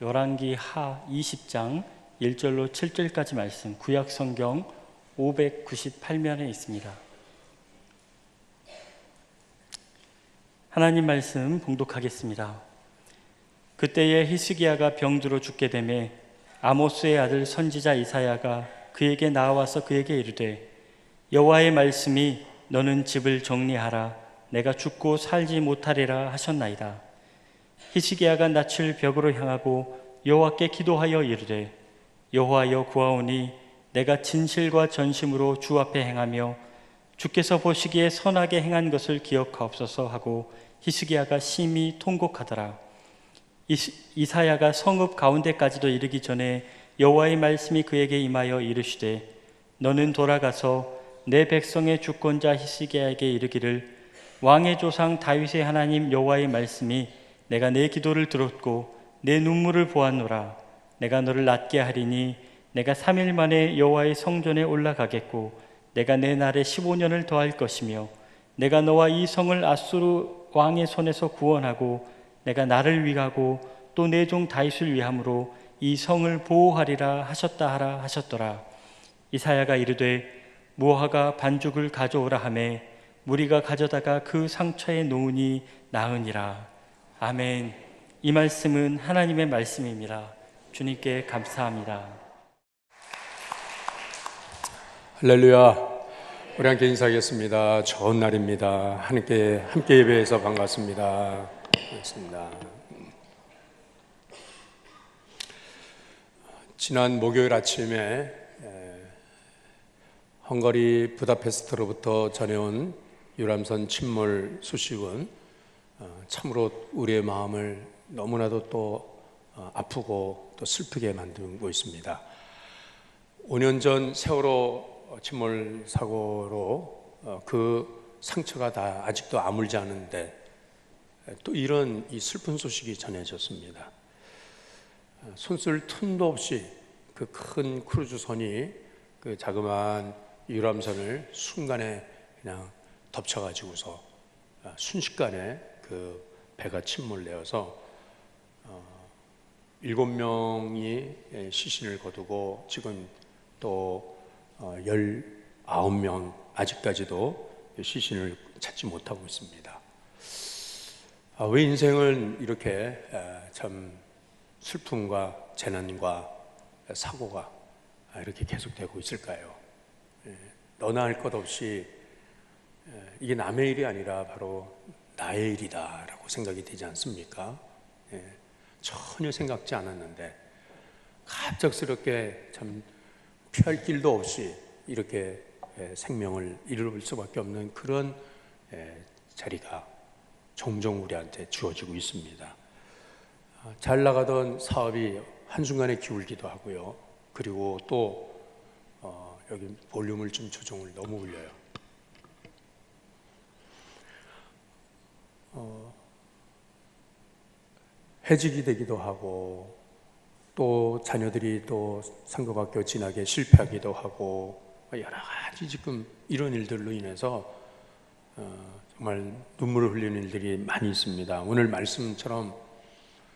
열왕기 하 20장 1절로 7절까지 말씀, 구약 성경 598면에 있습니다. 하나님 말씀 봉독하겠습니다. 그때에 히스기야가 병들어 죽게 되매 아모스의 아들 선지자 이사야가 그에게 나와서 그에게 이르되, 여호와의 말씀이 너는 집을 정리하라, 내가 죽고 살지 못하리라 하셨나이다. 히스기야가 낯을 벽으로 향하고 여호와께 기도하여 이르되, 여호와여 구하오니 내가 진실과 전심으로 주 앞에 행하며 주께서 보시기에 선하게 행한 것을 기억하옵소서 하고 히스기야가 심히 통곡하더라. 이사야가 성읍 가운데까지도 이르기 전에 여호와의 말씀이 그에게 임하여 이르시되, 너는 돌아가서 내 백성의 주권자 히스기야에게 이르기를, 왕의 조상 다윗의 하나님 여호와의 말씀이 내가 내 기도를 들었고 내 눈물을 보았노라. 내가 너를 낫게 하리니 내가 3일 만에 여호와의 성전에 올라가겠고 내가 내 날에 15년을 더할 것이며 내가 너와 이 성을 아수르 왕의 손에서 구원하고 내가 나를 위하고 또 내 종 다윗을 위함으로 이 성을 보호하리라 하셨다 하라 하셨더라. 이사야가 이르되, 무화과 반죽을 가져오라 하매 무리가 가져다가 그 상처에 놓으니 나으니라. 아멘. 이 말씀은 하나님의 말씀입니다. 주님께 감사합니다. 할렐루야. 우리 함께 인사하겠습니다. 좋은 날입니다. 함께 예배해서 반갑습니다. 반갑습니다. 지난 목요일 아침에 헝가리 부다페스트로부터 전해온 유람선 침몰 소식은 참으로 우리의 마음을 너무나도 또 아프고 또 슬프게 만들고 있습니다. 5년 전 세월호 침몰 사고로 그 상처가 다 아직도 아물지 않은데 또 이런 이 슬픈 소식이 전해졌습니다. 손쓸 틈도 없이 그 큰 크루즈선이 그 자그마한 유람선을 순간에 그냥 덮쳐가지고서 순식간에 그 배가 침몰되어서 7명이 시신을 거두고 지금 또 19명 아직까지도 시신을 찾지 못하고 있습니다. 왜 인생은 이렇게 참 슬픔과 재난과 사고가 이렇게 계속되고 있을까요? 너나 할 것 없이 이게 남의 일이 아니라 바로 나의 일이다라고 생각이 되지 않습니까? 전혀 생각지 않았는데 갑작스럽게 참 피할 길도 없이 이렇게 생명을 잃을 수밖에 없는 그런 자리가 종종 우리한테 주어지고 있습니다. 잘 나가던 사업이 한순간에 기울기도 하고요. 그리고 또 여기 볼륨을 좀 조정을 너무 올려요. 해직이 되기도 하고 또 자녀들이 또 상고학교 진학에 실패하기도 하고 여러 가지 지금 이런 일들로 인해서 정말 눈물을 흘리는 일들이 많이 있습니다. 오늘 말씀처럼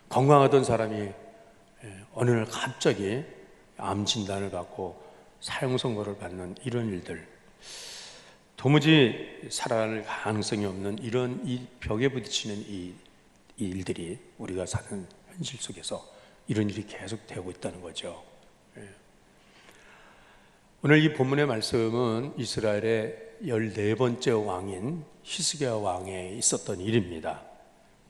건강하던 사람이 어느 날 갑자기 암 진단을 받고 사형 선고를 받는 이런 일들, 도무지 살아날 가능성이 없는 이런 이 벽에 부딪히는 이 일들이 우리가 사는 현실 속에서 이런 일이 계속되고 있다는 거죠. 오늘 이 본문의 말씀은 이스라엘의 14번째 왕인 히스기야 왕에 있었던 일입니다.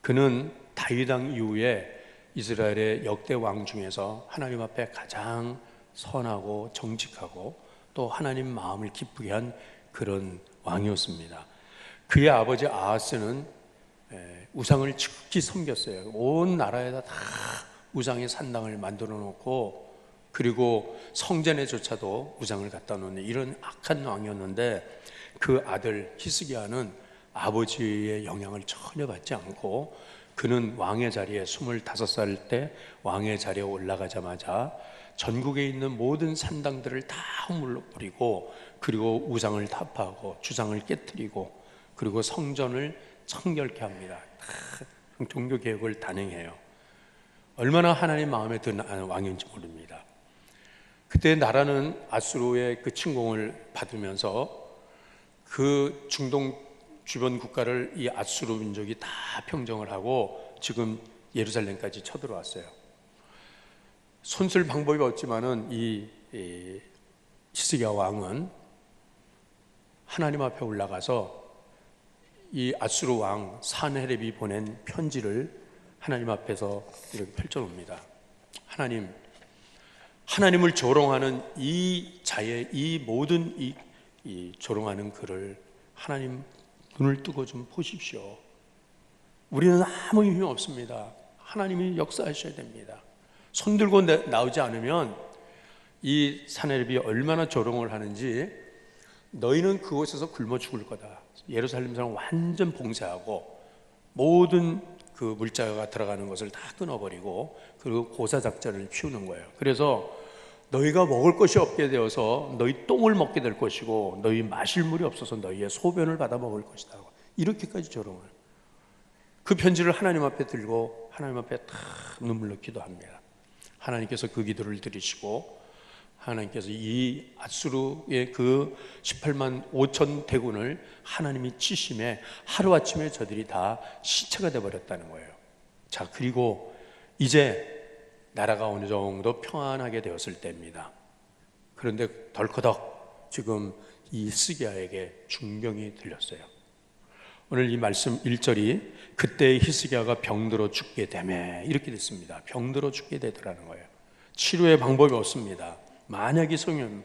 그는 다윗 왕 이후에 이스라엘의 역대 왕 중에서 하나님 앞에 가장 선하고 정직하고 또 하나님 마음을 기쁘게 한 그런 왕이었습니다. 그의 아버지 아하스는 우상을 지극히 섬겼어요. 온 나라에다 다 우상의 산당을 만들어 놓고 그리고 성전에조차도 우상을 갖다 놓는 이런 악한 왕이었는데 그 아들 히스기야는 아버지의 영향을 전혀 받지 않고 그는 왕의 자리에 25살 때 왕의 자리에 올라가자마자 전국에 있는 모든 산당들을 다 허물어버리고 그리고 우상을 타파하고 주상을 깨뜨리고 그리고 성전을 청결케 합니다. 종교개혁을 단행해요. 얼마나 하나님 마음에 드는 왕인지 모릅니다. 그때 나라는 아수르의 그 침공을 받으면서 그 중동 주변 국가를 이 아수르 민족이 다 평정을 하고 지금 예루살렘까지 쳐들어왔어요. 손쓸 방법이 없지만은 이 히스기야 왕은 하나님 앞에 올라가서 이 아수르 왕 산헤립이 보낸 편지를 하나님 앞에서 이렇게 펼쳐놓습니다. 하나님을 조롱하는 이 자의 이 모든 이 조롱하는 글을 하나님 눈을 뜨고 좀 보십시오. 우리는 아무 힘이 없습니다. 하나님이 역사하셔야 됩니다. 손 들고 나오지 않으면 이 산헤립이 얼마나 조롱을 하는지 너희는 그곳에서 굶어 죽을 거다. 예루살렘 사람 완전 봉쇄하고 모든 그 물자가 들어가는 것을 다 끊어버리고 그리고 고사작전을 피우는 거예요. 그래서 너희가 먹을 것이 없게 되어서 너희 똥을 먹게 될 것이고 너희 마실 물이 없어서 너희의 소변을 받아 먹을 것이다. 이렇게까지 조롱을. 그 편지를 하나님 앞에 들고 하나님 앞에 다 눈물로 기도합니다. 하나님께서 그 기도를 들으시고 하나님께서 이 아수르의 그 18만 5천 대군을 하나님이 치심에 하루아침에 저들이 다 시체가 되어버렸다는 거예요. 자, 그리고 이제 나라가 어느 정도 평안하게 되었을 때입니다. 그런데 덜커덕 지금 이 히스기야에게 중병이 들렸어요. 오늘 이 말씀 1절이 그때 히스기야가 병들어 죽게 되매 이렇게 됐습니다. 병들어 죽게 되더라는 거예요. 치료의 방법이 없습니다. 만약에 성령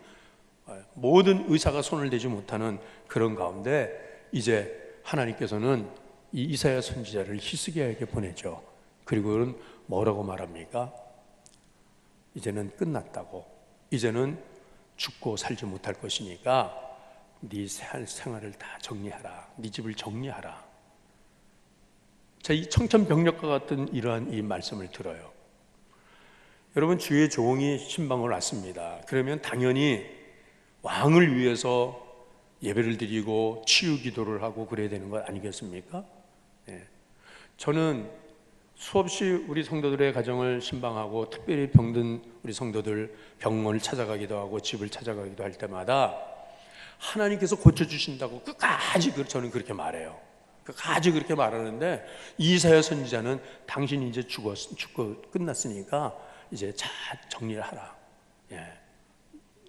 모든 의사가 손을 대지 못하는 그런 가운데 이제 하나님께서는 이 이사야 선지자를 히스기야에게 보내죠. 그리고 그는 뭐라고 말합니까? 이제는 끝났다고. 이제는 죽고 살지 못할 것이니까 네 생활을 다 정리하라. 네 집을 정리하라. 자, 이 청천벽력과 같은 이러한 이 말씀을 들어요. 여러분, 주의 종이 신방을 왔습니다. 그러면 당연히 왕을 위해서 예배를 드리고 치유 기도를 하고 그래야 되는 것 아니겠습니까? 네. 저는 수없이 우리 성도들의 가정을 신방하고 특별히 병든 우리 성도들 병원을 찾아가기도 하고 집을 찾아가기도 할 때마다 하나님께서 고쳐주신다고 끝까지 저는 그렇게 말해요. 끝까지 그렇게 말하는데 이사야 선지자는 당신이 이제 죽고 끝났으니까 이제 잘 정리를 하라. 예.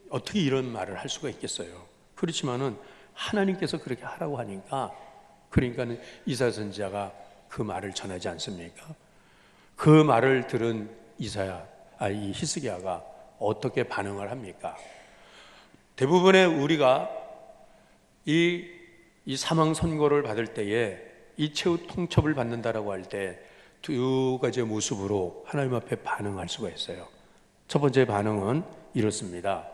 어떻게 이런 말을 할 수가 있겠어요? 그렇지만은 하나님께서 그렇게 하라고 하니까 그러니까는 이사야 선지자가 그 말을 전하지 않습니까? 그 말을 들은 이 히스기야가 어떻게 반응을 합니까? 대부분의 우리가 이 사망 선고를 받을 때에 이 최후 통첩을 받는다라고 할 때 두 가지의 모습으로 하나님 앞에 반응할 수가 있어요. 첫 번째 반응은 이렇습니다.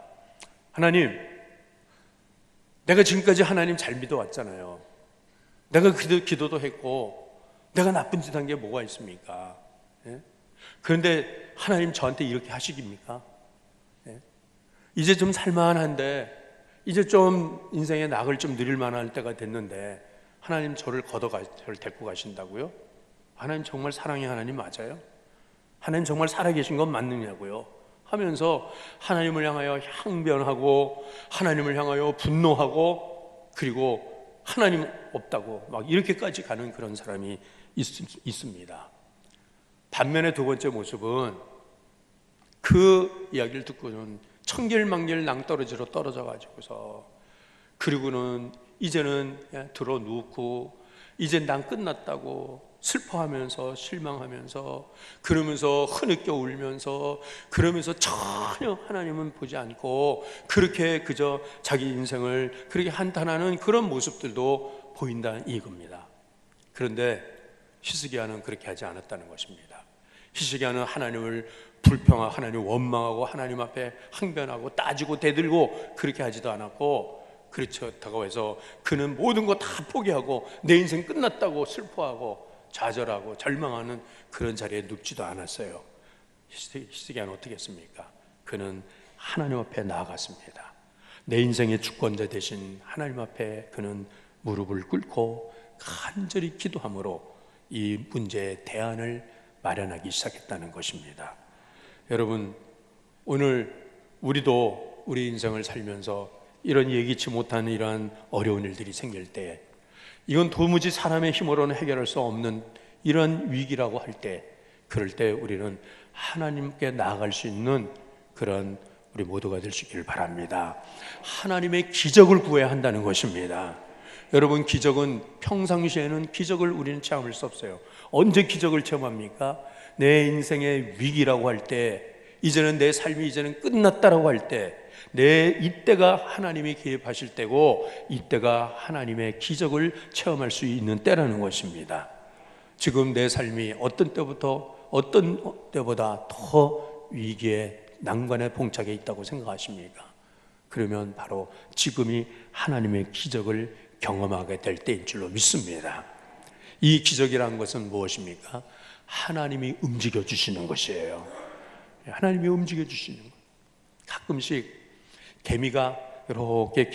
하나님, 내가 지금까지 하나님 잘 믿어왔잖아요. 내가 기도도 했고 내가 나쁜 짓 한 게 뭐가 있습니까? 예? 그런데 하나님 저한테 이렇게 하시깁니까? 예? 이제 좀 살만한데 이제 좀 인생의 낙을 좀 누릴 만할 때가 됐는데 하나님 저를 데리고 가신다고요? 하나님 정말 사랑의 하나님 맞아요? 하나님 정말 살아계신 건 맞느냐고요? 하면서 하나님을 향하여 항변하고 하나님을 향하여 분노하고 그리고 하나님 없다고 막 이렇게까지 가는 그런 사람이 있습니다. 반면에 두 번째 모습은 그 이야기를 듣고는 천길만길 낭떠러지로 떨어져 가지고서 그리고는 이제는 들어 눕고 이제 난 끝났다고 슬퍼하면서 실망하면서 그러면서 흐느껴 울면서 그러면서 전혀 하나님은 보지 않고 그렇게 그저 자기 인생을 그렇게 한탄하는 그런 모습들도 보인다는 이겁니다. 그런데 히스기야는 그렇게 하지 않았다는 것입니다. 히스기야는 하나님을 불평하고 하나님을 원망하고 하나님 앞에 항변하고 따지고 대들고 그렇게 하지도 않았고 그렇다고 해서 그는 모든 거 다 포기하고 내 인생 끝났다고 슬퍼하고 좌절하고 절망하는 그런 자리에 눕지도 않았어요. 히스기야는 어떻게 했습니까? 그는 하나님 앞에 나아갔습니다. 내 인생의 주권자 되신 하나님 앞에 그는 무릎을 꿇고 간절히 기도함으로 이 문제의 대안을 마련하기 시작했다는 것입니다. 여러분, 오늘 우리도 우리 인생을 살면서 이런 예기치 못한 이러한 어려운 일들이 생길 때, 이건 도무지 사람의 힘으로는 해결할 수 없는 이런 위기라고 할 때, 그럴 때 우리는 하나님께 나아갈 수 있는 그런 우리 모두가 될 수 있기를 바랍니다. 하나님의 기적을 구해야 한다는 것입니다. 여러분, 기적은 평상시에는 기적을 우리는 체험할 수 없어요. 언제 기적을 체험합니까? 내 인생의 위기라고 할 때, 이제는 내 삶이 이제는 끝났다라고 할 때, 내 이때가 하나님이 개입하실 때고, 이때가 하나님의 기적을 체험할 수 있는 때라는 것입니다. 지금 내 삶이 어떤 때보다 더 위기에 난관에 봉착해 있다고 생각하십니까? 그러면 바로 지금이 하나님의 기적을 경험하게 될 때인 줄로 믿습니다. 이 기적이라는 것은 무엇입니까? 하나님이 움직여 주시는 것이에요. 하나님이 움직여 주시는 것. 가끔씩 개미가 이렇게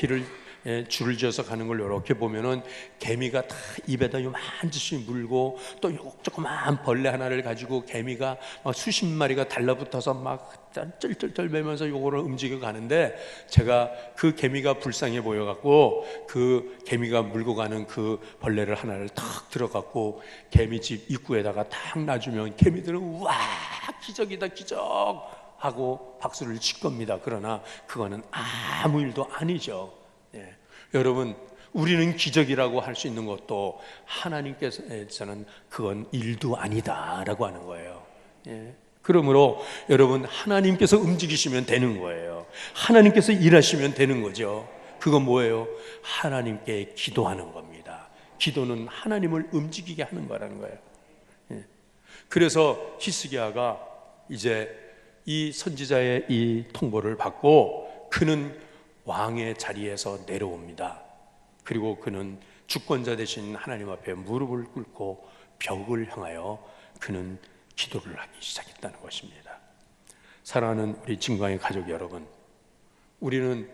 줄을 지어서 가는 걸 이렇게 보면은 개미가 다 입에다 요만치씩 물고, 또 조그만 벌레 하나를 가지고 개미가 막 수십 마리가 달라붙어서 막 쩔쩔쩔 매면서 요거를 움직여 가는데, 제가 그 개미가 불쌍해 보여 갖고 그 개미가 물고 가는 그 벌레를 하나를 탁 들어갖고 개미집 입구에다가 탁 놔주면 개미들은 우와, 기적이다, 기적 하고 박수를 칠 겁니다. 그러나 그거는 아무 일도 아니죠. 예. 여러분, 우리는 기적이라고 할 수 있는 것도 하나님께서는 그건 일도 아니다라고 하는 거예요. 예. 그러므로 여러분, 하나님께서 움직이시면 되는 거예요. 하나님께서 일하시면 되는 거죠. 그건 뭐예요? 하나님께 기도하는 겁니다. 기도는 하나님을 움직이게 하는 거라는 거예요. 예. 그래서 히스기야가 이제 이 선지자의 이 통보를 받고 그는 왕의 자리에서 내려옵니다. 그리고 그는 주권자 되신 하나님 앞에 무릎을 꿇고 벽을 향하여 그는 기도를 하기 시작했다는 것입니다. 사랑하는 우리 진광의 가족 여러분, 우리는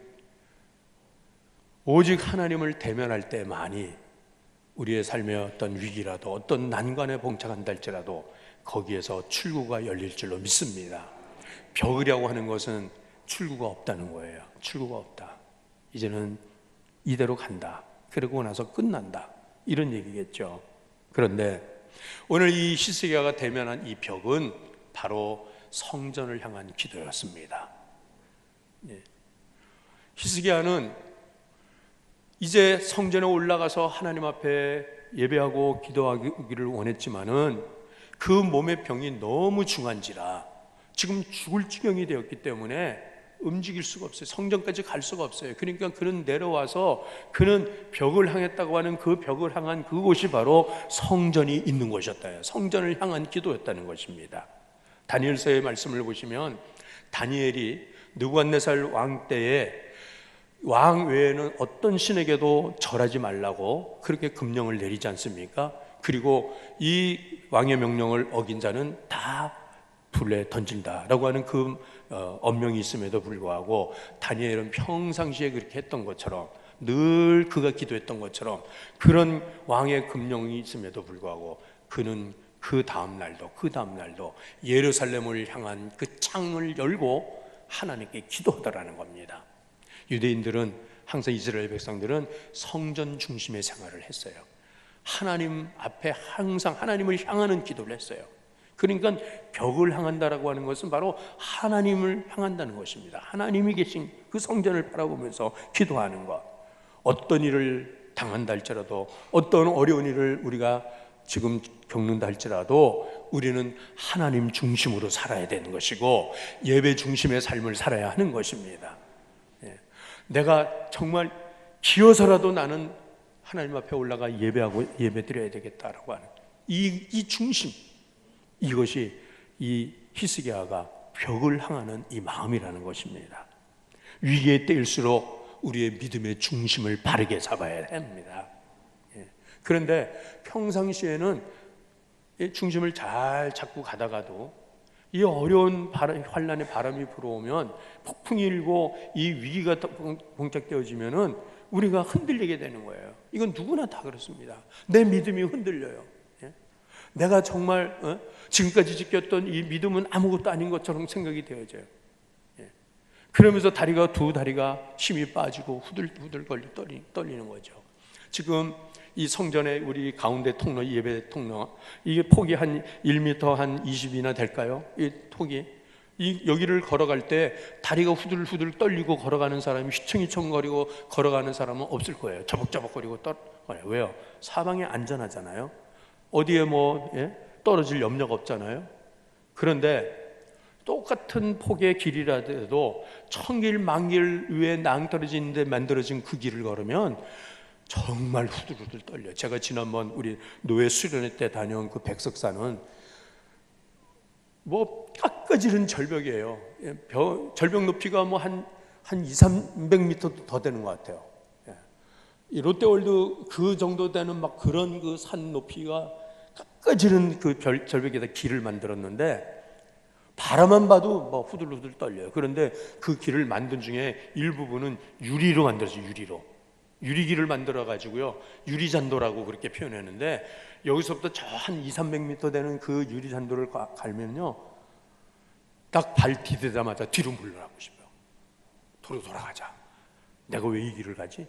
오직 하나님을 대면할 때만이 우리의 삶의 어떤 위기라도, 어떤 난관에 봉착한다 할지라도 거기에서 출구가 열릴 줄로 믿습니다. 벽이라고 하는 것은 출구가 없다는 거예요. 출구가 없다. 이제는 이대로 간다. 그러고 나서 끝난다. 이런 얘기겠죠. 그런데 오늘 이 히스기야가 대면한 이 벽은 바로 성전을 향한 기도였습니다. 히스기야는 이제 성전에 올라가서 하나님 앞에 예배하고 기도하기를 원했지만은 그 몸의 병이 너무 중한지라 지금 죽을 지경이 되었기 때문에 움직일 수가 없어요. 성전까지 갈 수가 없어요. 그러니까 그는 내려와서 그는 벽을 향했다고 하는 그 벽을 향한 그곳이 바로 성전이 있는 곳이었다. 성전을 향한 기도였다는 것입니다. 다니엘서의 말씀을 보시면 다니엘이 느부갓네살 왕 때에 왕 외에는 어떤 신에게도 절하지 말라고 그렇게 금령을 내리지 않습니까? 그리고 이 왕의 명령을 어긴 자는 다 불에 던진다라고 하는 그 엄명이 있음에도 불구하고 다니엘은 평상시에 그렇게 했던 것처럼, 늘 그가 기도했던 것처럼 그런 왕의 금령이 있음에도 불구하고 그는 그 다음 날도 예루살렘을 향한 그 창을 열고 하나님께 기도하더라는 겁니다. 유대인들은 항상, 이스라엘 백성들은 성전 중심의 생활을 했어요. 하나님 앞에 항상 하나님을 향하는 기도를 했어요. 그러니까 벽을 향한다라고 하는 것은 바로 하나님을 향한다는 것입니다. 하나님이 계신 그 성전을 바라보면서 기도하는 것. 어떤 일을 당한다 할지라도, 어떤 어려운 일을 우리가 지금 겪는다 할지라도 우리는 하나님 중심으로 살아야 되는 것이고 예배 중심의 삶을 살아야 하는 것입니다. 내가 정말 기어서라도 나는 하나님 앞에 올라가 예배 드려야 되겠다라고 하는 이 중심, 이것이 이 히스기야가 벽을 향하는 이 마음이라는 것입니다. 위기의 때일수록 우리의 믿음의 중심을 바르게 잡아야 합니다. 그런데 평상시에는 이 중심을 잘 잡고 가다가도 이 어려운 환란의 바람이 불어오면, 폭풍이 일고 이 위기가 봉착되어지면은 우리가 흔들리게 되는 거예요. 이건 누구나 다 그렇습니다. 내 믿음이 흔들려요. 내가 정말 지금까지 지켰던 이 믿음은 아무것도 아닌 것처럼 생각이 되어져요. 그러면서 두 다리가 힘이 빠지고 후들후들 떨리는 거죠. 지금 이 성전의 우리 가운데 통로, 예배 통로, 이게 폭이 한 1m 한 20이나 될까요? 이 폭이 여기를 걸어갈 때 다리가 후들후들 떨리고 걸어가는 사람이 휘청휘청거리고 걸어가는 사람은 없을 거예요. 저벅저벅거리고 왜요? 사방이 안전하잖아요. 어디에 떨어질 염려가 없잖아요. 그런데 똑같은 폭의 길이라도 천길 만길 위에 낭떠러진 데 만들어진 그 길을 걸으면 정말 후들후들 떨려요. 제가 지난번 우리 노예 수련회 때 다녀온 그 백석산은 깎아지른 절벽이에요. 절벽 높이가 한 200~300m 더 되는 것 같아요. 이 롯데월드 그 정도 되는 그런 그 산 높이가 깎아지른 그 절벽에다 길을 만들었는데 바라만 봐도 후들후들 떨려요. 그런데 그 길을 만든 중에 일부분은 유리로 만들어져요. 유리길을 만들어 가지고요, 유리잔도라고 그렇게 표현했는데, 여기서부터 저 한 200~300m 되는 그 유리잔도를 갈면요, 딱 발 디디자마자 뒤로 물러나고 싶어요. 도로 돌아가자. 내가 왜 이 길을 가지?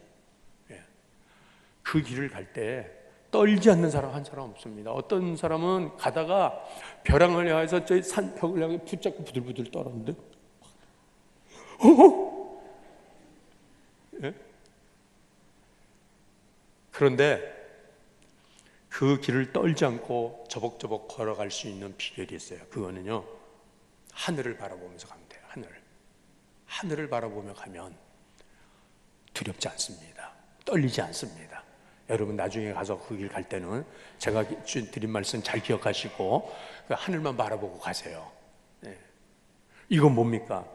그 길을 갈 때 떨지 않는 사람 한 사람 없습니다. 어떤 사람은 가다가 벼랑을 향해서 저 산벽을 향해 붙잡고 부들부들 떨었는데, 그런데 그 길을 떨지 않고 저벅저벅 걸어갈 수 있는 비결이 있어요. 그거는요, 하늘을 바라보면서 가면 돼요. 하늘을 바라보며 가면 두렵지 않습니다. 떨리지 않습니다. 여러분 나중에 가서 그 길 갈 때는 제가 드린 말씀 잘 기억하시고 그 하늘만 바라보고 가세요. 이건 뭡니까?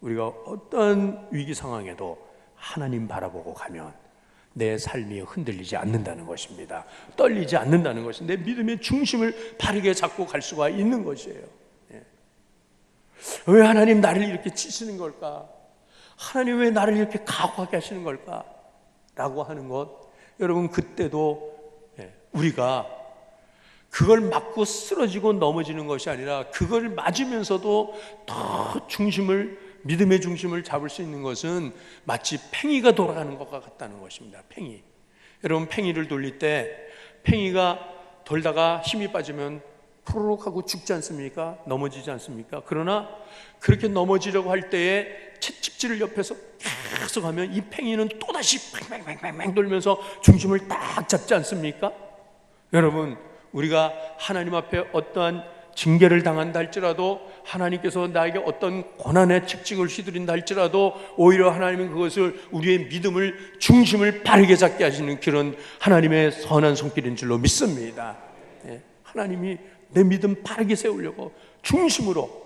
우리가 어떤 위기 상황에도 하나님 바라보고 가면 내 삶이 흔들리지 않는다는 것입니다. 떨리지 않는다는 것은 내 믿음의 중심을 바르게 잡고 갈 수가 있는 것이에요. 왜 하나님 나를 이렇게 치시는 걸까? 하나님 왜 나를 이렇게 각오하게 하시는 걸까? 라고 하는 것, 여러분 그때도 우리가 그걸 맞고 쓰러지고 넘어지는 것이 아니라 그걸 맞으면서도 더 믿음의 중심을 잡을 수 있는 것은 마치 팽이가 돌아가는 것과 같다는 것입니다. 팽이. 여러분 팽이를 돌릴 때 팽이가 돌다가 힘이 빠지면 푸르륵 하고 죽지 않습니까? 넘어지지 않습니까? 그러나 그렇게 넘어지려고 할 때에 채찍질을 옆에서 계속 하면 이 팽이는 또다시 팽팽팽팽 돌면서 중심을 딱 잡지 않습니까? 여러분, 우리가 하나님 앞에 어떠한 징계를 당한다 할지라도, 하나님께서 나에게 어떤 고난의 채찍을 휘두른다 할지라도 오히려 하나님은 그것을 우리의 믿음을 중심을 바르게 잡게 하시는 그런 하나님의 선한 손길인 줄로 믿습니다. 하나님이 내 믿음 바르게 세우려고 중심으로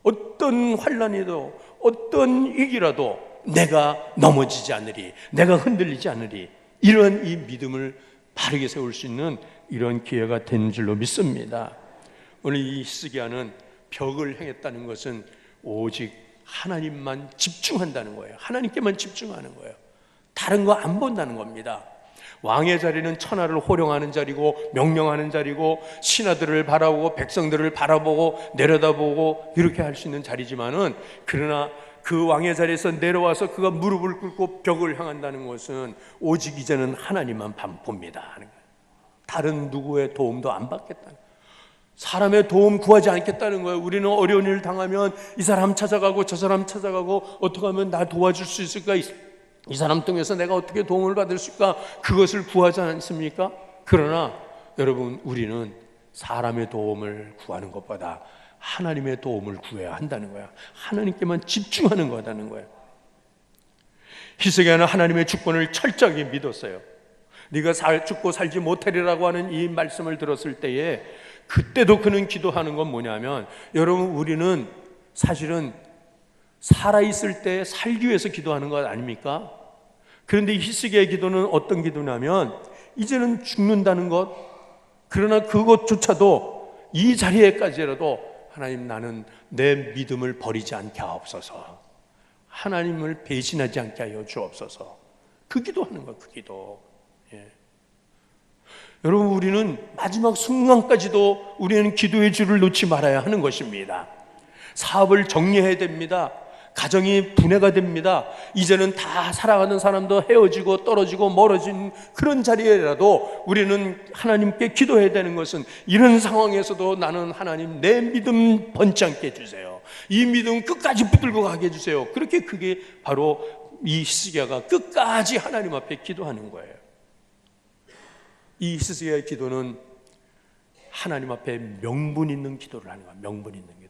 어떤 환난이도 어떤 위기라도 내가 넘어지지 않으리, 내가 흔들리지 않으리, 이런 이 믿음을 바르게 세울 수 있는 이런 기회가 된 줄로 믿습니다. 오늘 이 히스기야는 벽을 행했다는 것은 오직 하나님만 집중한다는 거예요. 하나님께만 집중하는 거예요. 다른 거 안 본다는 겁니다. 왕의 자리는 천하를 호령하는 자리고 명령하는 자리고 신하들을 바라보고 백성들을 바라보고 내려다보고 이렇게 할 수 있는 자리지만은, 그러나 그 왕의 자리에서 내려와서 그가 무릎을 꿇고 벽을 향한다는 것은 오직 이제는 하나님만 봅니다. 다른 누구의 도움도 안 받겠다는, 사람의 도움 구하지 않겠다는 거예요. 우리는 어려운 일을 당하면 이 사람 찾아가고 저 사람 찾아가고 어떻게 하면 나 도와줄 수 있을까, 이 사람 통해서 내가 어떻게 도움을 받을 수 있을까, 그것을 구하지 않습니까? 그러나 여러분, 우리는 사람의 도움을 구하는 것보다 하나님의 도움을 구해야 한다는 거야. 하나님께만 집중하는 거라는 거예요. 히스기야는 하나님의 주권을 철저하게 믿었어요. 네가 죽고 살지 못하리라고 하는 이 말씀을 들었을 때에 그때도 그는 기도하는 건 뭐냐면, 여러분 우리는 사실은 살아있을 때 살기 위해서 기도하는 것 아닙니까? 그런데 히스기야의 기도는 어떤 기도냐면, 이제는 죽는다는 것, 그러나 그것조차도 이 자리에까지라도 하나님, 나는 내 믿음을 버리지 않게 하옵소서, 하나님을 배신하지 않게 하여 주옵소서, 그 기도하는 것, 그 기도. 여러분, 우리는 마지막 순간까지도 우리는 기도의 줄을 놓지 말아야 하는 것입니다. 사업을 정리해야 됩니다. 가정이 분해가 됩니다. 이제는 다 살아가는 사람도 헤어지고 떨어지고 멀어진 그런 자리에라도 우리는 하나님께 기도해야 되는 것은, 이런 상황에서도 나는 하나님 내 믿음 번지 않게 해주세요. 이 믿음 끝까지 붙들고 가게 해주세요. 그게 바로 이 히스기야가 끝까지 하나님 앞에 기도하는 거예요. 이 히스기야의 기도는 하나님 앞에 명분 있는 기도를 하는 거예요. 명분 있는 기도.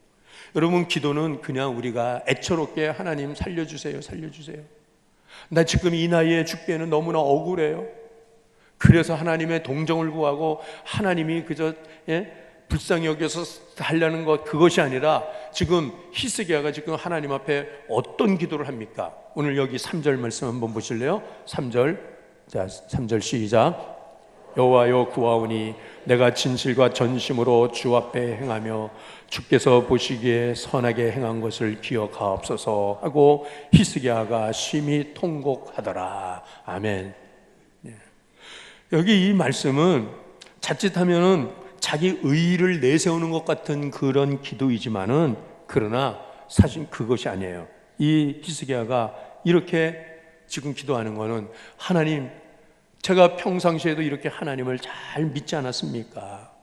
여러분, 기도는 그냥 우리가 애처롭게 하나님 살려주세요, 살려주세요, 나 지금 이 나이에 죽기에는 너무나 억울해요, 그래서 하나님의 동정을 구하고 하나님이 그저 불쌍히 여겨서 하려는 것, 그것이 아니라 지금 히스기야가 지금 하나님 앞에 어떤 기도를 합니까? 오늘 여기 3절 말씀 한번 보실래요? 3절, 자, 3절 시작. 여호와여, 구하오니 내가 진실과 전심으로 주 앞에 행하며 주께서 보시기에 선하게 행한 것을 기억하옵소서 하고 히스기야가 심히 통곡하더라. 아멘. 여기 이 말씀은 자칫하면은 자기 의의를 내세우는 것 같은 그런 기도이지만은, 그러나 사실 그것이 아니에요. 이 히스기야가 이렇게 지금 기도하는 것은, 하나님, 제가 평상시에도 이렇게 하나님을 잘 믿지 않았습니까?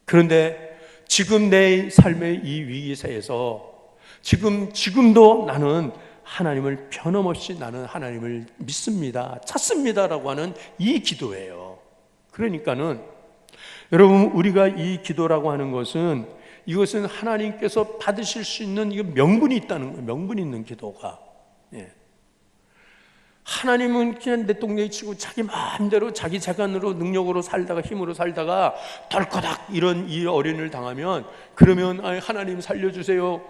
그런데 지금 내 삶의 이 위기세에서 지금도 나는 하나님을 변함없이 나는 하나님을 믿습니다, 찾습니다라고 하는 이 기도예요. 그러니까는 여러분, 우리가 이 기도라고 하는 것은, 이것은 하나님께서 받으실 수 있는 명분이 있다는 거예요. 명분이 있는 기도가. 하나님은 그냥 내똥내기 치고 자기 마음대로 자기 재간으로 능력으로 살다가 힘으로 살다가 덜커닥 이런 이 어린을 당하면, 그러면 하나님 살려주세요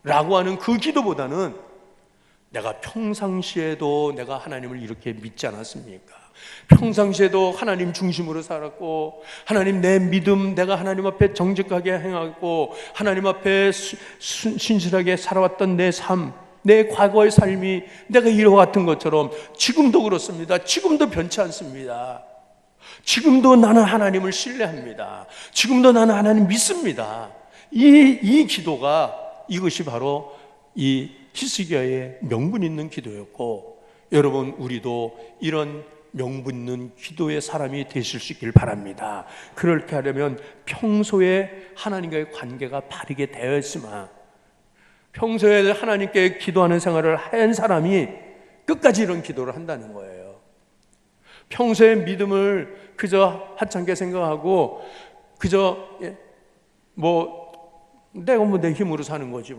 라고 하는 그 기도보다는, 내가 평상시에도 내가 하나님을 이렇게 믿지 않았습니까? 평상시에도 하나님 중심으로 살았고, 하나님 내 믿음, 내가 하나님 앞에 정직하게 행하고 하나님 앞에 신실하게 살아왔던 내 삶, 내 과거의 삶이 내가 이와 같은 것처럼 지금도 그렇습니다. 지금도 변치 않습니다. 지금도 나는 하나님을 신뢰합니다. 지금도 나는 하나님 믿습니다. 이 기도가, 이것이 바로 이 히스기야의 명분 있는 기도였고, 여러분, 우리도 이런 명분 있는 기도의 사람이 되실 수 있길 바랍니다. 그렇게 하려면 평소에 하나님과의 관계가 바르게 되어 있으면, 평소에 하나님께 기도하는 생활을 한 사람이 끝까지 이런 기도를 한다는 거예요. 평소에 믿음을 그저 하찮게 생각하고 그저 내가 내 힘으로 사는 거지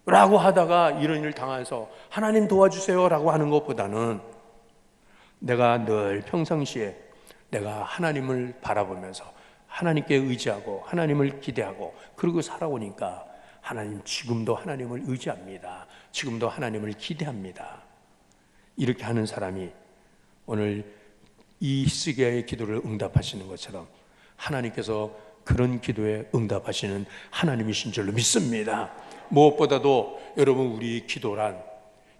라고 하다가 이런 일을 당해서 하나님 도와주세요 라고 하는 것보다는, 내가 늘 평상시에 내가 하나님을 바라보면서 하나님께 의지하고 하나님을 기대하고 그러고 살아오니까, 하나님, 지금도 하나님을 의지합니다, 지금도 하나님을 기대합니다, 이렇게 하는 사람이 오늘 이 히스기야의 기도를 응답하시는 것처럼 하나님께서 그런 기도에 응답하시는 하나님이신 줄로 믿습니다. 무엇보다도 여러분, 우리 기도란,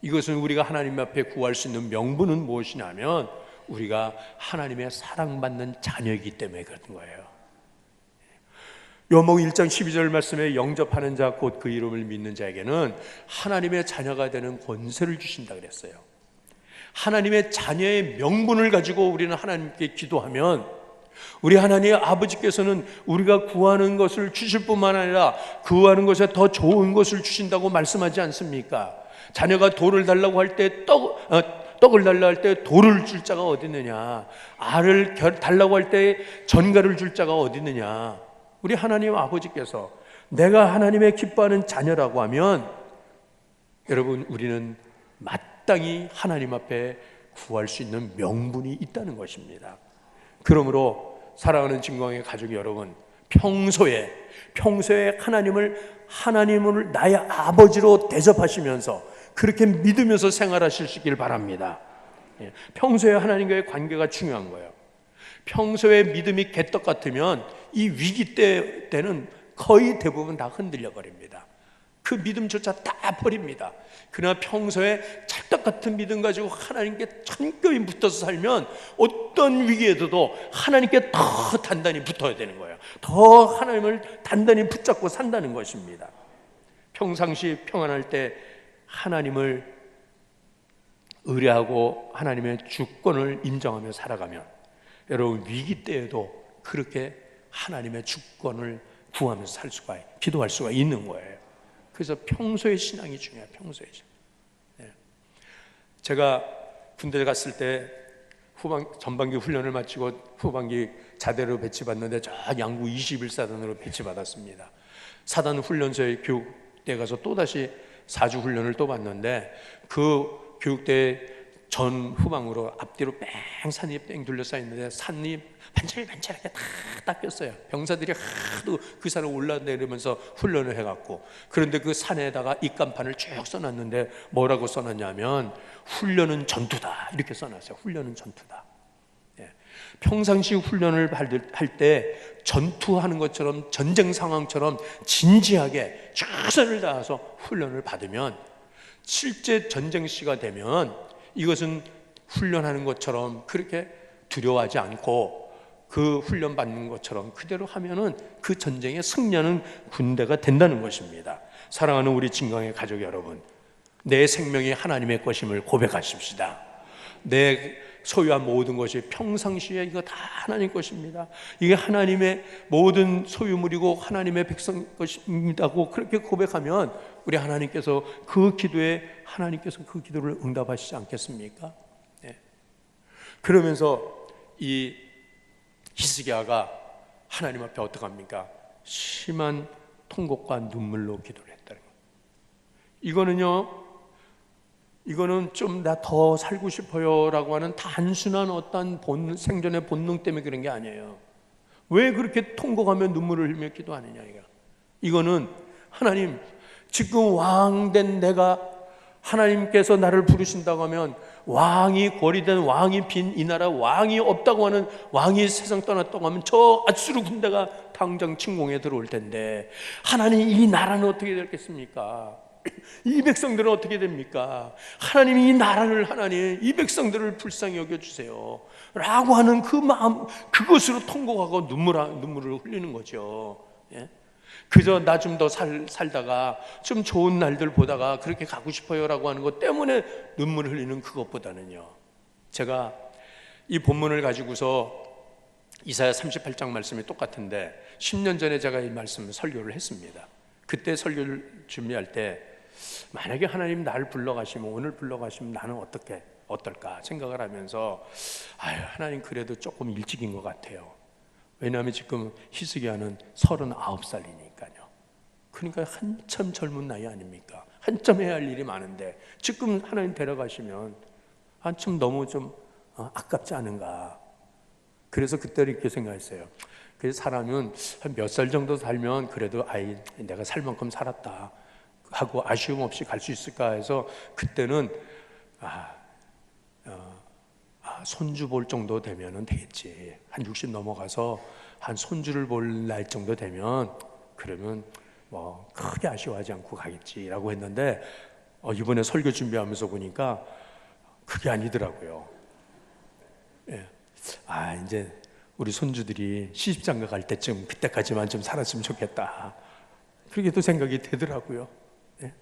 이것은 우리가 하나님 앞에 구할 수 있는 명분은 무엇이냐면, 우리가 하나님의 사랑받는 자녀이기 때문에 그런 거예요. 요한복음 1장 12절 말씀에, 영접하는 자 곧 그 이름을 믿는 자에게는 하나님의 자녀가 되는 권세를 주신다 그랬어요. 하나님의 자녀의 명분을 가지고 우리는 하나님께 기도하면, 우리 하나님의 아버지께서는 우리가 구하는 것을 주실 뿐만 아니라 구하는 것에 더 좋은 것을 주신다고 말씀하지 않습니까? 자녀가 돌을 달라고 할 때 떡을 달라고 할 때 돌을 줄 자가 어디 있느냐, 알을 달라고 할 때 전갈을 줄 자가 어디 있느냐. 우리 하나님 아버지께서 내가 하나님의 기뻐하는 자녀라고 하면, 여러분, 우리는 마땅히 하나님 앞에 구할 수 있는 명분이 있다는 것입니다. 그러므로 사랑하는 진광의 가족 여러분, 평소에 하나님을 나의 아버지로 대접하시면서 그렇게 믿으면서 생활하실 수 있길 바랍니다. 평소에 하나님과의 관계가 중요한 거예요. 평소에 믿음이 개떡 같으면 이 위기 때는 거의 대부분 다 흔들려 버립니다. 그 믿음조차 다 버립니다. 그러나 평소에 찰떡 같은 믿음 가지고 하나님께 천급히 붙어서 살면 어떤 위기에도 하나님께 더 단단히 붙어야 되는 거예요. 더 하나님을 단단히 붙잡고 산다는 것입니다. 평상시 평안할 때 하나님을 의뢰하고 하나님의 주권을 인정하며 살아가면 여러분 위기 때에도 그렇게 하나님의 주권을 구하면서 살 수가, 기도할 수가 있는 거예요. 그래서 평소의 신앙이 중요해요. 평소의 신앙. 네. 제가 군대 갔을 때 전반기 훈련을 마치고 후반기 자대로 배치받는데 저 양구 21사단으로 배치받았습니다. 사단 훈련소에 교육대 가서 또다시 4주 훈련을 또 받는데 그 교육대 전 후방으로 앞뒤로 뺑 산이 뺑 둘러싸여 있는데 산이 반질반질하게 다 닦였어요. 병사들이 하도 그 산을 올라내리면서 훈련을 해갖고, 그런데 그 산에다가 입간판을 쭉 써놨는데 뭐라고 써놨냐면 훈련은 전투다 이렇게 써놨어요. 훈련은 전투다. 예. 평상시 훈련을 할 때 전투하는 것처럼 전쟁 상황처럼 진지하게 최선을 다해서 훈련을 받으면 실제 전쟁 시가 되면 이것은 훈련하는 것처럼 그렇게 두려워하지 않고 그 훈련 받는 것처럼 그대로 하면은 그 전쟁에 승리하는 군대가 된다는 것입니다. 사랑하는 우리 진강의 가족 여러분, 내 생명이 하나님의 것임을 고백하십시다. 내 소유한 모든 것이 평상시에 이거 다 하나님 것입니다. 이게 하나님의 모든 소유물이고 하나님의 백성 것입니다고 그렇게 고백하면 우리 하나님께서 그 기도에 하나님께서 그 기도를 응답하시지 않겠습니까? 네. 그러면서 이 히스기야가 하나님 앞에 어떻게 합니까? 심한 통곡과 눈물로 기도를 했다는 거예요. 이거는 좀 나 더 살고 싶어요 라고 하는 단순한 어떤 생존의 본능 때문에 그런 게 아니에요. 왜 그렇게 통곡하며 눈물을 흘리며 기도하느냐. 이거는 하나님, 지금 왕된 내가 하나님께서 나를 부르신다고 하면 왕이 거리된 왕이 빈 이 나라 왕이 없다고 하는 왕이 세상 떠났다고 하면 저 아수르 군대가 당장 침공에 들어올 텐데 하나님 이 나라는 어떻게 되겠습니까? 이 백성들은 어떻게 됩니까? 하나님이 이 나라를, 하나님 이 백성들을 불쌍히 여겨주세요 라고 하는 그 마음, 그것으로 통곡하고 눈물을 흘리는 거죠. 예? 그저 나 좀 더 살다가 좀 좋은 날들 보다가 그렇게 가고 싶어요 라고 하는 것 때문에 눈물을 흘리는 그것보다는요, 제가 이 본문을 가지고서 이사야 38장 말씀이 똑같은데 10년 전에 제가 이 말씀을 설교를 했습니다. 그때 설교를 준비할 때 만약에 하나님 나를 불러가시면, 오늘 불러가시면 나는 어떨까 생각을 하면서 하나님 그래도 조금 일찍인 것 같아요. 왜냐하면 지금 히스기야는 39살이니까요. 그러니까 한참 젊은 나이 아닙니까? 한참 해야 할 일이 많은데 지금 하나님 데려가시면 한참 너무 좀 아깝지 않은가. 그래서 그때 이렇게 생각했어요. 그래서 사람은 한 몇 살 정도 살면 그래도 내가 살 만큼 살았다 하고 아쉬움 없이 갈 수 있을까 해서 그때는 손주 볼 정도 되면 되겠지. 한 60 넘어가서 한 손주를 볼 날 정도 되면 그러면 뭐 크게 아쉬워하지 않고 가겠지라고 했는데 이번에 설교 준비하면서 보니까 그게 아니더라고요. 예. 이제 우리 손주들이 시집장가 갈 때쯤 그때까지만 좀 살았으면 좋겠다, 그렇게 또 생각이 되더라고요. 예.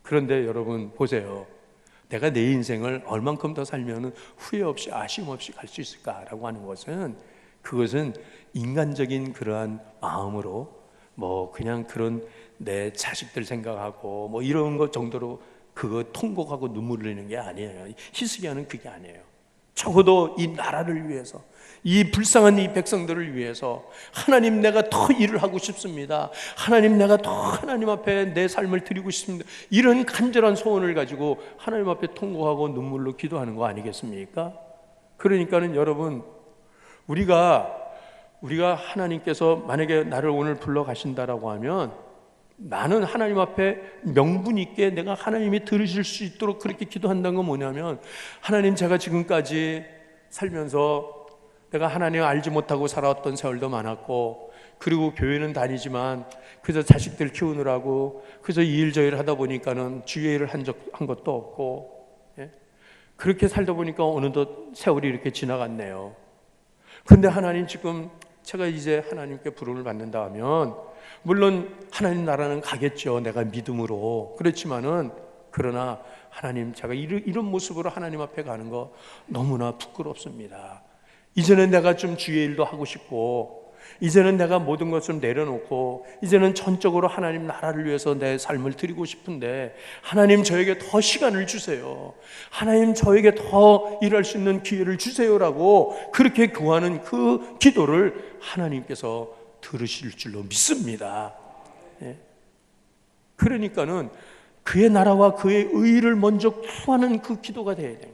그런데 여러분 보세요. 내가 내 인생을 얼만큼 더 살면 후회 없이 아쉬움 없이 갈 수 있을까라고 하는 것은, 그것은 인간적인 그러한 마음으로 뭐 그냥 그런 내 자식들 생각하고 뭐 이런 것 정도로 그거 통곡하고 눈물 흘리는 게 아니에요. 히스기야는 그게 아니에요. 적어도 이 나라를 위해서, 이 불쌍한 이 백성들을 위해서 하나님 내가 더 일을 하고 싶습니다. 하나님 내가 더 하나님 앞에 내 삶을 드리고 싶습니다. 이런 간절한 소원을 가지고 하나님 앞에 통곡하고 눈물로 기도하는 거 아니겠습니까? 그러니까는 여러분, 우리가 하나님께서 만약에 나를 오늘 불러 가신다라고 하면 나는 하나님 앞에 명분 있게 내가 하나님이 들으실 수 있도록 그렇게 기도한다는 건 뭐냐면, 하나님 제가 지금까지 살면서 내가 하나님을 알지 못하고 살아왔던 세월도 많았고, 그리고 교회는 다니지만 그저 자식들 키우느라고 그저 이 일 저 일 하다 보니까는 주의 일을 한 것도 없고, 그렇게 살다 보니까 어느덧 세월이 이렇게 지나갔네요. 근데 하나님 지금 제가 이제 하나님께 부름을 받는다 하면 물론 하나님 나라는 가겠죠. 내가 믿음으로. 그렇지만은 그러나 하나님, 제가 이런 모습으로 하나님 앞에 가는 거 너무나 부끄럽습니다. 이제는 내가 좀 주의 일도 하고 싶고, 이제는 내가 모든 것을 내려놓고 이제는 전적으로 하나님 나라를 위해서 내 삶을 드리고 싶은데 하나님 저에게 더 시간을 주세요. 하나님 저에게 더 일할 수 있는 기회를 주세요라고 그렇게 구하는 그 기도를 하나님께서 들으실 줄로 믿습니다. 예. 그러니까는 그의 나라와 그의 의를 먼저 구하는 그 기도가 돼야 돼요.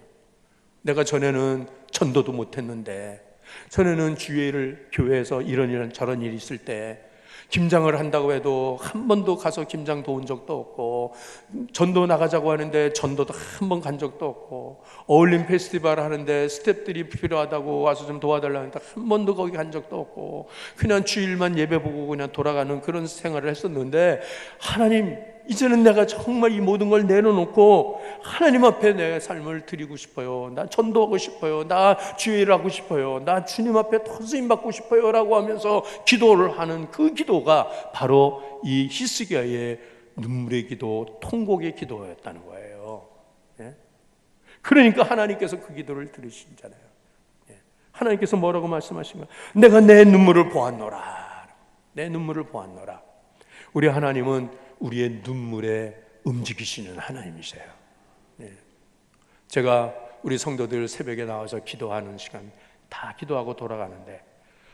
내가 전에는 전도도 못했는데, 전에는 주일을 교회에서 이런 저런 일이 있을 때 김장을 한다고 해도 한 번도 가서 김장 도운 적도 없고, 전도 나가자고 하는데 전도도 한 번 간 적도 없고, 어울림 페스티벌 하는데 스태프들이 필요하다고 와서 좀 도와달라는데 한 번도 거기 간 적도 없고, 그냥 주일만 예배 보고 그냥 돌아가는 그런 생활을 했었는데, 하나님 이제는 내가 정말 이 모든 걸 내려놓고 하나님 앞에 내 삶을 드리고 싶어요. 나 전도하고 싶어요. 나 주일을 하고 싶어요. 나 주님 앞에 더 쓰임 받고 싶어요 라고 하면서 기도를 하는 그 기도가 바로 이 히스기야의 눈물의 기도, 통곡의 기도였다는 거예요. 예? 그러니까 하나님께서 그 기도를 들으시잖아요. 예? 하나님께서 뭐라고 말씀하신 거예요? 내가 내 눈물을 보았노라. 내 눈물을 보았노라. 우리 하나님은 우리의 눈물에 움직이시는 하나님이세요. 네. 제가 우리 성도들 새벽에 나와서 기도하는 시간 다 기도하고 돌아가는데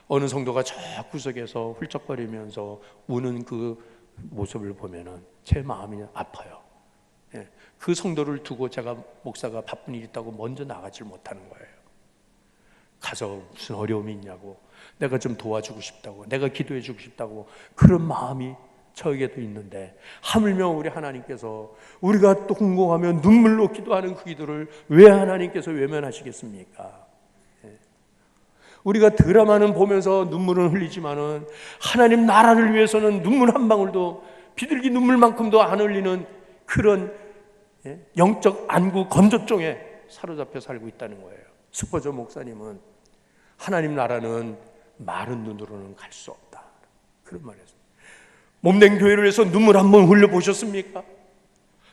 어느 성도가 저 구석에서 훌쩍거리면서 우는 그 모습을 보면은 제 마음이 아파요. 네. 그 성도를 두고 제가 목사가 바쁜 일이 있다고 먼저 나가질 못하는 거예요. 가서 무슨 어려움이 있냐고, 내가 좀 도와주고 싶다고, 내가 기도해 주고 싶다고, 그런 마음이 저에게도 있는데 하물며 우리 하나님께서 우리가 또 공공하며 눈물로 기도하는 그 기도를 왜 하나님께서 외면하시겠습니까? 우리가 드라마는 보면서 눈물은 흘리지만은 하나님 나라를 위해서는 눈물 한 방울도, 비둘기 눈물만큼도 안 흘리는 그런 영적 안구 건조증에 사로잡혀 살고 있다는 거예요. 스퍼저 목사님은 하나님 나라는 마른 눈으로는 갈 수 없다, 그런 말이었어요. 몸된 교회를 위해서 눈물 한번 흘려보셨습니까?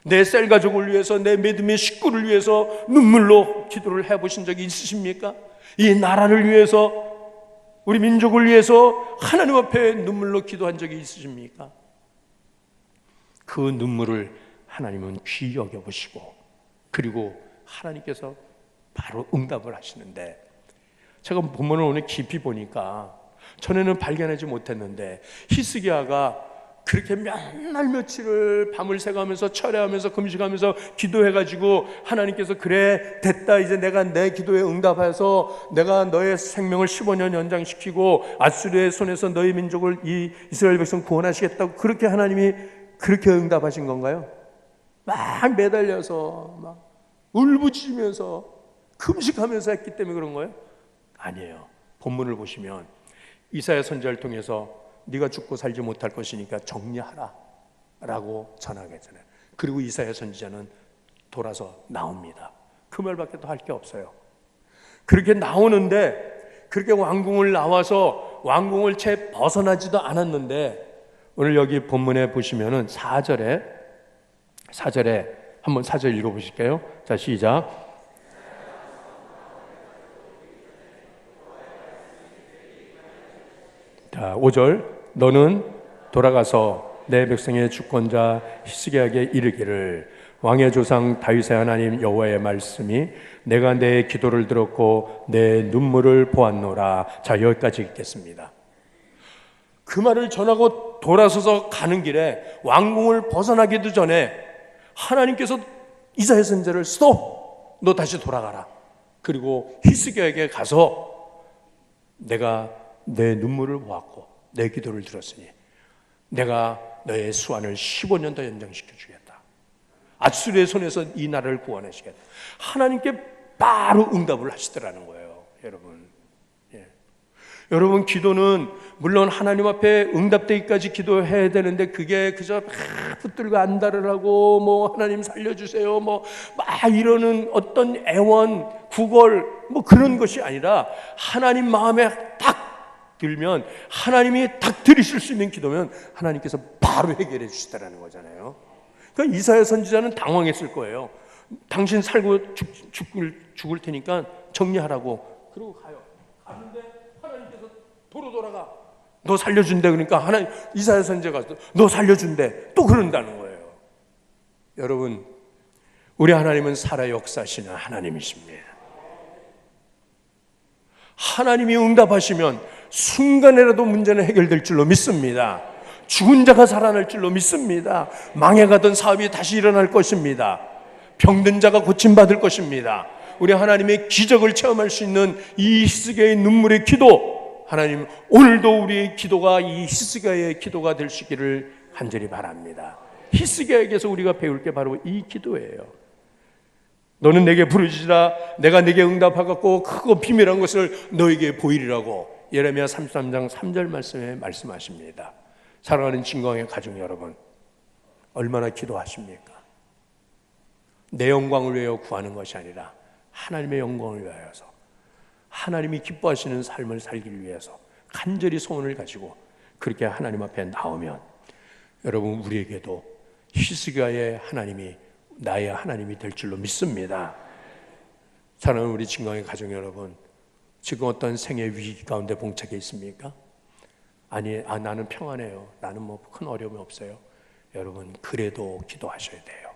내 셀 가족을 위해서, 내 믿음의 식구를 위해서 눈물로 기도를 해보신 적이 있으십니까? 이 나라를 위해서, 우리 민족을 위해서 하나님 앞에 눈물로 기도한 적이 있으십니까? 그 눈물을 하나님은 귀히 여겨보시고, 그리고 하나님께서 바로 응답을 하시는데, 제가 본문을 오늘 깊이 보니까 전에는 발견하지 못했는데 히스기야가 그렇게 몇 날 며칠을 밤을 새가면서 철회하면서 금식하면서 기도해가지고 하나님께서 그래 됐다, 이제 내가 내 기도에 응답해서 내가 너의 생명을 15년 연장시키고 아수르의 손에서 너희 민족을, 이 이스라엘 백성 구원하시겠다고 그렇게 하나님이 그렇게 응답하신 건가요? 막 매달려서 막 울부짖으면서 금식하면서 했기 때문에 그런 거예요? 아니에요. 본문을 보시면 이사야 선지자를 통해서 네가 죽고 살지 못할 것이니까 정리하라 라고 전하겠잖아요. 그리고 이사야 선지자는 돌아서 나옵니다. 그 말밖에 더 할 게 없어요. 그렇게 나오는데, 그렇게 왕궁을 나와서 왕궁을 채 벗어나지도 않았는데, 오늘 여기 본문에 보시면은 4절에 한번 4절 읽어보실게요. 자, 시작. 자, 5절. 너는 돌아가서 내 백성의 주권자 히스기야에게 이르기를, 왕의 조상 다윗의 하나님 여호와의 말씀이 내가 내 기도를 들었고 내 눈물을 보았노라. 자, 여기까지 읽겠습니다. 그 말을 전하고 돌아서서 가는 길에 왕궁을 벗어나기도 전에 하나님께서 이사야 선지자를 스톱! 너 다시 돌아가라. 그리고 히스기야에게 가서 내가 내 눈물을 보았고 내 기도를 들었으니 내가 너의 수완을 15년 더 연장시켜 주겠다. 아수르의 손에서 이 나라를 구원하시겠다. 하나님께 바로 응답을 하시더라는 거예요, 여러분. 예. 여러분, 기도는 물론 하나님 앞에 응답되기까지 기도해야 되는데 그게 그저 막 붙들고 안달을 하고 뭐 하나님 살려주세요 뭐 막 이러는 어떤 애원, 구걸 뭐 그런 것이 아니라 하나님 마음에 딱 들면, 하나님이 딱 들으실 수 있는 기도면 하나님께서 바로 해결해 주시다라는 거잖아요. 그러니까 이사야 선지자는 당황했을 거예요. 당신 살고 죽을 테니까 정리하라고. 그러고 가요. 가는데 하나님께서 도로 돌아가. 너 살려준대. 그러니까 하나님, 이사야 선지자가 너 살려준대. 또 그런다는 거예요. 여러분, 우리 하나님은 살아 역사하시는 하나님이십니다. 하나님이 응답하시면 순간에라도 문제는 해결될 줄로 믿습니다. 죽은 자가 살아날 줄로 믿습니다. 망해가던 사업이 다시 일어날 것입니다. 병든 자가 고침받을 것입니다. 우리 하나님의 기적을 체험할 수 있는 이 히스기야의 눈물의 기도, 하나님 오늘도 우리의 기도가 이 히스기야의 기도가 될 수 있기를 간절히 바랍니다. 히스기야에게서 우리가 배울 게 바로 이 기도예요. 너는 내게 부르짖으라. 내가 내게 응답하겠고 크고 비밀한 것을 너에게 보이리라고 예레미야 33장 3절 말씀에 말씀하십니다. 사랑하는 진광의 가족 여러분, 얼마나 기도하십니까? 내 영광을 위하여 구하는 것이 아니라 하나님의 영광을 위하여서, 하나님이 기뻐하시는 삶을 살기 위해서 간절히 소원을 가지고 그렇게 하나님 앞에 나오면, 여러분, 우리에게도 히스기야의 하나님이 나의 하나님이 될 줄로 믿습니다. 사랑하는 우리 진광의 가족 여러분, 지금 어떤 생의 위기 가운데 봉착해 있습니까? 나는 평안해요. 나는 뭐 큰 어려움이 없어요. 여러분, 그래도 기도하셔야 돼요.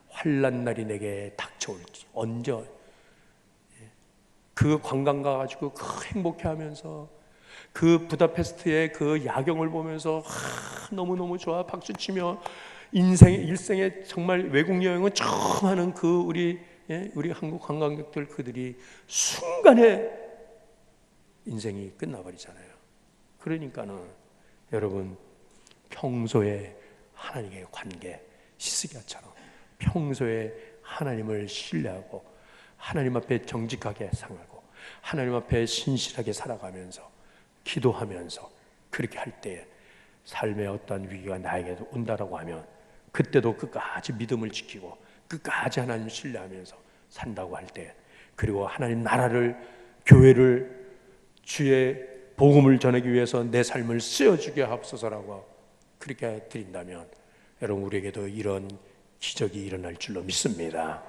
환난 날이 내게 닥쳐올지, 언제 그 관광 가가지고 그 행복해하면서 그 부다페스트의 그 야경을 보면서 너무너무 좋아 박수치며 일생에 정말 외국 여행을 처음 하는 그 우리 한국 관광객들, 그들이 순간에 인생이 끝나버리잖아요. 그러니까는 여러분, 평소에 하나님의 관계, 히스기야처럼 평소에 하나님을 신뢰하고 하나님 앞에 정직하게 상하고 하나님 앞에 신실하게 살아가면서 기도하면서 그렇게 할 때 삶의 어떤 위기가 나에게도 온다라고 하면 그때도 끝까지 믿음을 지키고 끝까지 하나님 신뢰하면서 산다고 할 때, 그리고 하나님 나라를, 교회를, 주의 복음을 전하기 위해서 내 삶을 쓰여주게 하옵소서라고 그렇게 드린다면, 여러분, 우리에게도 이런 기적이 일어날 줄로 믿습니다.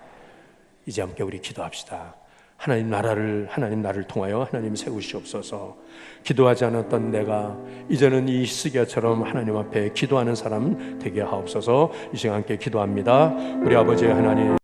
이제 함께 우리 기도합시다. 하나님 나를 통하여 하나님 세우시옵소서. 기도하지 않았던 내가 이제는 이 히스기야처럼 하나님 앞에 기도하는 사람 되게 하옵소서. 이 시간 함께 기도합니다. 우리 아버지 하나님,